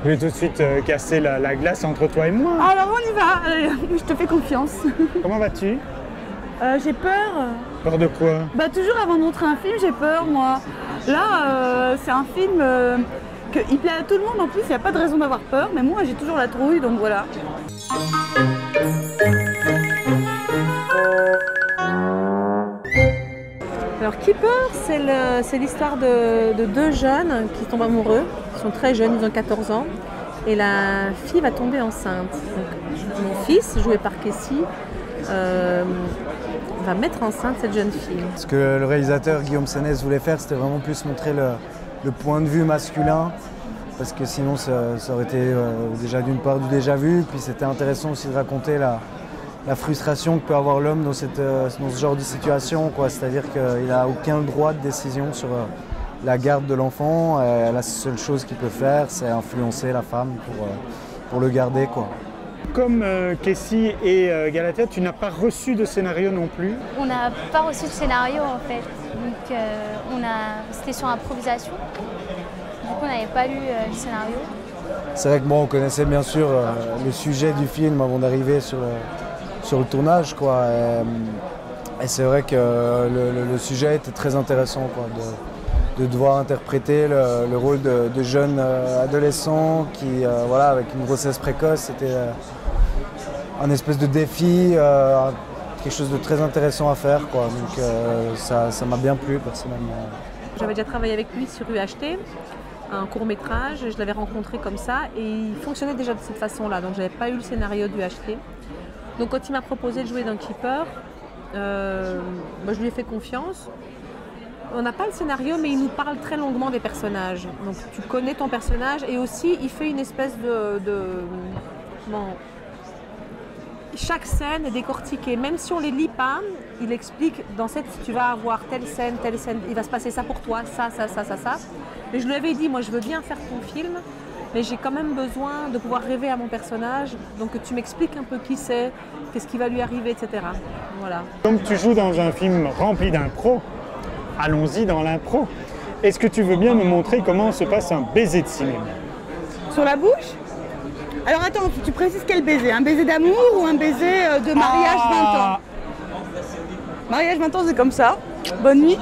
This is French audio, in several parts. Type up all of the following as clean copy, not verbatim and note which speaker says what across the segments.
Speaker 1: Je vais tout de suite casser la glace entre toi et moi.
Speaker 2: Alors on y va, allez, je te fais confiance.
Speaker 1: Comment vas-tu?
Speaker 2: J'ai peur.
Speaker 1: Peur de quoi?
Speaker 2: Bah toujours avant de montrer un film, j'ai peur moi. Là, c'est un film il plaît à tout le monde en plus, il n'y a pas de raison d'avoir peur, mais moi j'ai toujours la trouille, donc voilà. Alors Keeper, c'est l'histoire de deux jeunes qui tombent amoureux. Ils sont très jeunes, ils ont 14 ans. Et la fille va tomber enceinte. Donc, mon fils, joué par Kessie, va mettre enceinte cette jeune fille.
Speaker 3: Ce que le réalisateur Guillaume Sénès voulait faire, c'était vraiment plus montrer le point de vue masculin. Parce que sinon, ça aurait été déjà d'une part du déjà vu. Puis c'était intéressant aussi de raconter la frustration que peut avoir l'homme dans ce genre de situation, c'est-à-dire qu'il n'a aucun droit de décision sur la garde de l'enfant. La seule chose qu'il peut faire, c'est influencer la femme pour le garder, quoi.
Speaker 1: Comme Kessie et Galatea, tu n'as pas reçu de scénario non plus?
Speaker 4: On n'a pas reçu de scénario en fait, donc c'était sur improvisation. Du coup, on n'avait pas lu le scénario.
Speaker 3: C'est vrai que bon, on connaissait bien sûr le sujet du film avant d'arriver sur le tournage, quoi. Et c'est vrai que le sujet était très intéressant, quoi, de devoir interpréter le rôle de jeunes adolescents qui, voilà, avec une grossesse précoce, c'était un espèce de défi, quelque chose de très intéressant à faire, quoi. Donc ça m'a bien plu personnellement.
Speaker 2: J'avais déjà travaillé avec lui sur UHT, un court-métrage, je l'avais rencontré comme ça et il fonctionnait déjà de cette façon-là, donc j'avais pas eu le scénario d'UHT. Donc quand il m'a proposé de jouer dans Keeper, je lui ai fait confiance. On n'a pas le scénario, mais il nous parle très longuement des personnages. Donc tu connais ton personnage et aussi il fait une espèce chaque scène est décortiquée. Même si on ne les lit pas, il explique dans tu vas avoir telle scène, il va se passer ça pour toi, ça. Mais je lui avais dit, moi je veux bien faire ton film, mais j'ai quand même besoin de pouvoir rêver à mon personnage, donc que tu m'expliques un peu qui c'est, qu'est-ce qui va lui arriver, etc. Voilà.
Speaker 1: Comme tu joues dans un film rempli d'impro, allons-y dans l'impro. Est-ce que tu veux bien me montrer comment se passe un baiser de cinéma?
Speaker 2: Sur la bouche? Alors attends, tu précises quel baiser? Un baiser d'amour ou un baiser de mariage 20 ans? Mariage 20 ans, c'est comme ça. Bonne nuit.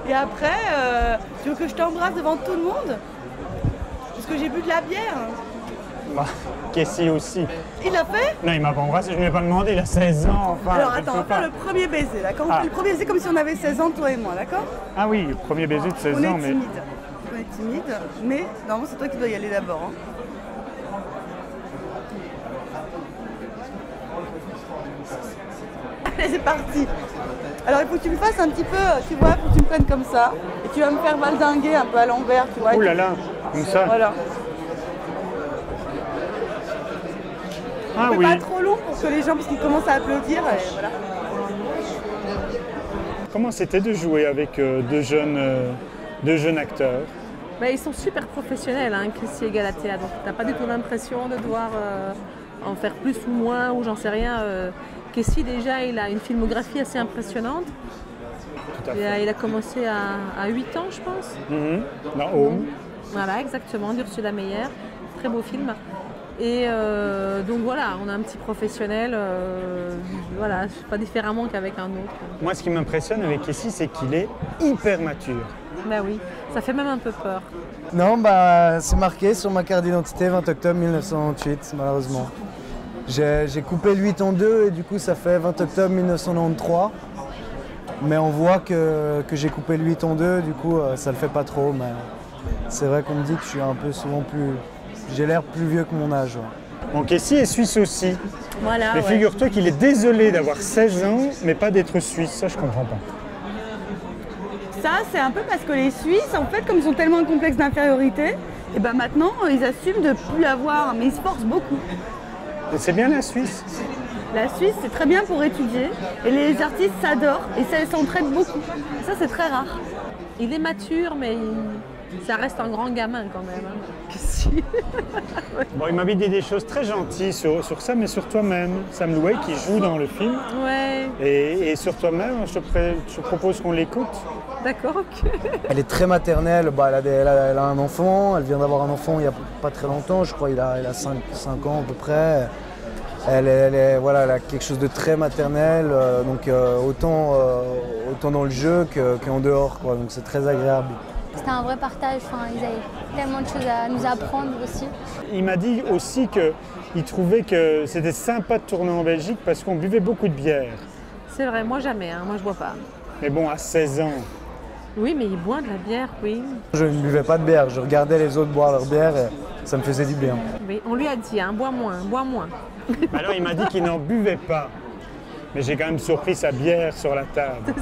Speaker 2: Et après, tu veux que je t'embrasse devant tout le monde? Parce que j'ai bu de la bière.
Speaker 1: Bah, Kessie aussi.
Speaker 2: Il l'a fait?
Speaker 1: Non, il m'a pas embrassé, je ne lui ai pas demandé, il a 16 ans. Enfin,
Speaker 2: alors attends, on va faire le premier baiser. Là. Le premier baiser comme si on avait 16 ans, toi et moi, d'accord?
Speaker 1: Ah oui, le premier baiser de 16 ans.
Speaker 2: On est timide, mais normalement c'est toi qui dois y aller d'abord. Hein. Allez, c'est parti. Alors il faut que tu me fasses un petit peu, tu vois, faut que tu me prennes comme ça. Et tu vas me faire valdinguer un peu à l'envers, tu vois.
Speaker 1: Ouh là là, comme ça.
Speaker 2: Voilà.
Speaker 1: Ah oui.
Speaker 2: Pas trop long pour que les gens, parce qu'ils commencent à applaudir. Et voilà.
Speaker 1: Comment c'était de jouer avec deux jeunes acteurs?
Speaker 2: Ils sont super professionnels, hein, Kessie et Galatea, donc tu n'as pas du tout l'impression de devoir en faire plus ou moins, ou j'en sais rien. Kessie déjà, il a une filmographie assez impressionnante.
Speaker 1: Tout à fait.
Speaker 2: Il a commencé à 8 ans, je pense.
Speaker 1: Dans Home.
Speaker 2: Voilà, exactement, d'Ursula Meyer, très beau film. Et donc voilà, on a un petit professionnel, voilà, pas différemment qu'avec un autre.
Speaker 1: Moi, ce qui m'impressionne avec Kessie, c'est qu'il est hyper mature.
Speaker 2: Ben oui, ça fait même un peu peur.
Speaker 3: Non, c'est marqué sur ma carte d'identité 20 octobre 1998, malheureusement. J'ai coupé le 8 en 2 et du coup ça fait 20 octobre 1993. Mais on voit que j'ai coupé le 8 en 2, du coup ça le fait pas trop. Mais c'est vrai qu'on me dit que je suis un peu souvent plus... J'ai l'air plus vieux que mon âge. Ouais.
Speaker 1: Bon, Kessie est suisse aussi.
Speaker 2: Voilà,
Speaker 1: mais
Speaker 2: ouais.
Speaker 1: figure-toi qu'il est désolé d'avoir 16 ans, mais pas d'être suisse. Ça, je comprends pas.
Speaker 2: Ça, c'est un peu parce que les Suisses, en fait, comme ils ont tellement un complexe d'infériorité, et ben maintenant, ils assument de ne plus l'avoir, mais ils se forcent beaucoup.
Speaker 1: C'est bien la Suisse.
Speaker 2: La Suisse, c'est très bien pour étudier, et les artistes s'adorent, et ça s'entraide beaucoup. Ça, c'est très rare. Il est mature, mais ça reste un grand gamin quand même. Hein.
Speaker 1: Bon, il m'avait dit des choses très gentilles sur ça, mais sur toi-même. Sam Loué qui joue dans le film.
Speaker 2: Ouais.
Speaker 1: Et sur toi-même, je te propose qu'on l'écoute.
Speaker 2: D'accord, ok.
Speaker 3: Elle est très maternelle, bah, elle a un enfant, elle vient d'avoir un enfant il n'y a pas très longtemps, je crois il a 5 ans à peu près. Voilà, elle a quelque chose de très maternel, autant dans le jeu qu'en dehors, quoi, donc c'est très agréable.
Speaker 4: C'était un vrai partage, enfin, ils avaient tellement de choses à nous apprendre aussi.
Speaker 1: Il m'a dit aussi qu'il trouvait que c'était sympa de tourner en Belgique parce qu'on buvait beaucoup de bière.
Speaker 2: C'est vrai, moi jamais, hein, moi je bois pas.
Speaker 1: Mais bon, à 16 ans.
Speaker 2: Oui, mais il boit de la bière, oui.
Speaker 3: Je ne buvais pas de bière, je regardais les autres boire leur bière et ça me faisait du bien.
Speaker 2: Oui, on lui a dit, hein, bois moins, bois moins.
Speaker 1: Alors il m'a dit qu'il n'en buvait pas. Mais j'ai quand même surpris sa bière sur la table.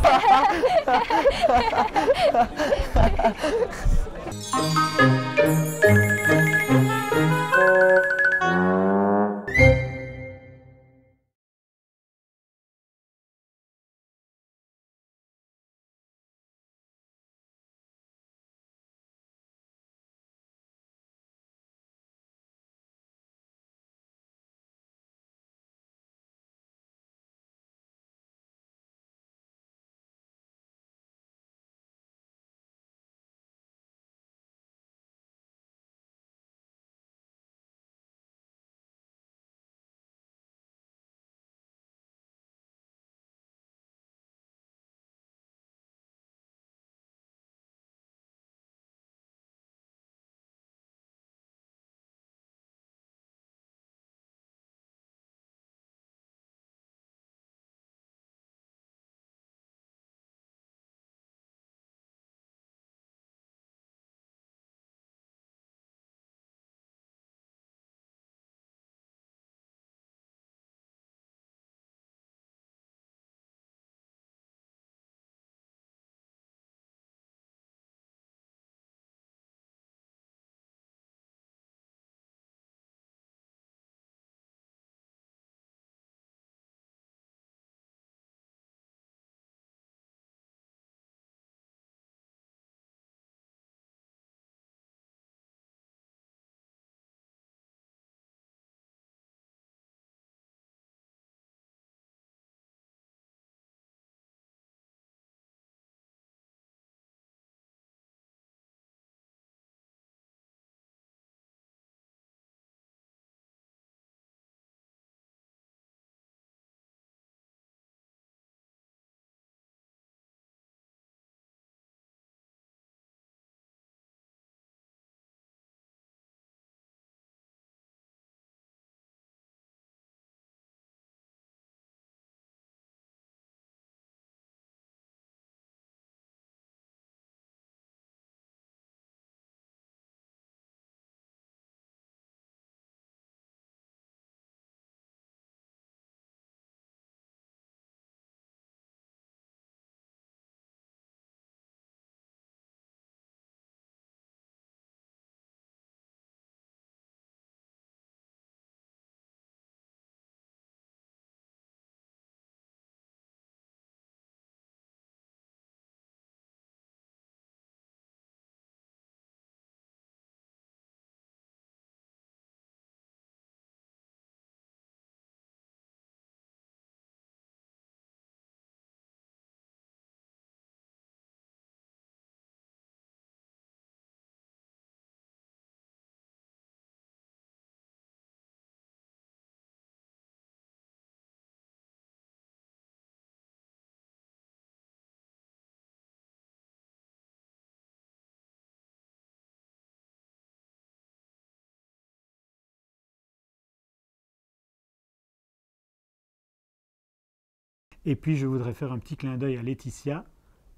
Speaker 1: Et puis je voudrais faire un petit clin d'œil à Laetitia.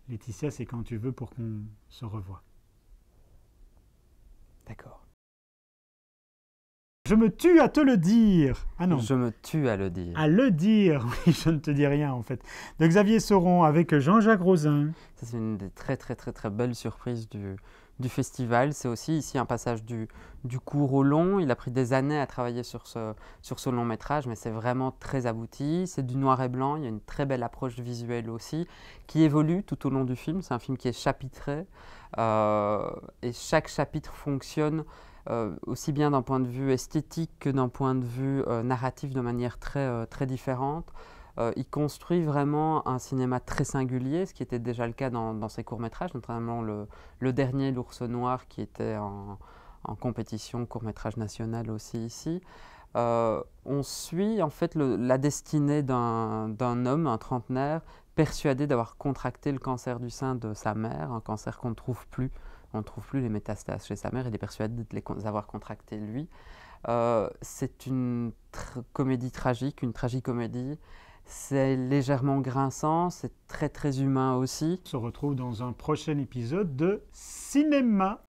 Speaker 1: Laetitia, c'est quand tu veux pour qu'on se revoie.
Speaker 5: D'accord.
Speaker 1: Je me tue à te le dire. Ah non.
Speaker 5: Je me tue à le dire.
Speaker 1: À le dire, oui, je ne te dis rien en fait. De Xavier Sauron avec Jean-Jacques Rosin.
Speaker 5: C'est une des très belles surprises du festival. C'est aussi ici un passage du court au long. Il a pris des années à travailler sur ce long métrage, mais c'est vraiment très abouti. C'est du noir et blanc. Il y a une très belle approche visuelle aussi, qui évolue tout au long du film. C'est un film qui est chapitré et chaque chapitre fonctionne aussi bien d'un point de vue esthétique que d'un point de vue narratif de manière très différente. Il construit vraiment un cinéma très singulier, ce qui était déjà le cas dans ses courts-métrages, notamment le dernier, L'Ours Noir, qui était en compétition court-métrage national aussi ici. On suit en fait la destinée d'un homme, un trentenaire, persuadé d'avoir contracté le cancer du sein de sa mère, un cancer qu'on ne trouve plus. On ne trouve plus les métastases chez sa mère, il est persuadé de les avoir contractés lui. C'est une comédie tragique, une tragicomédie. C'est légèrement grinçant, c'est très très humain aussi.
Speaker 1: On se retrouve dans un prochain épisode de Cinéma.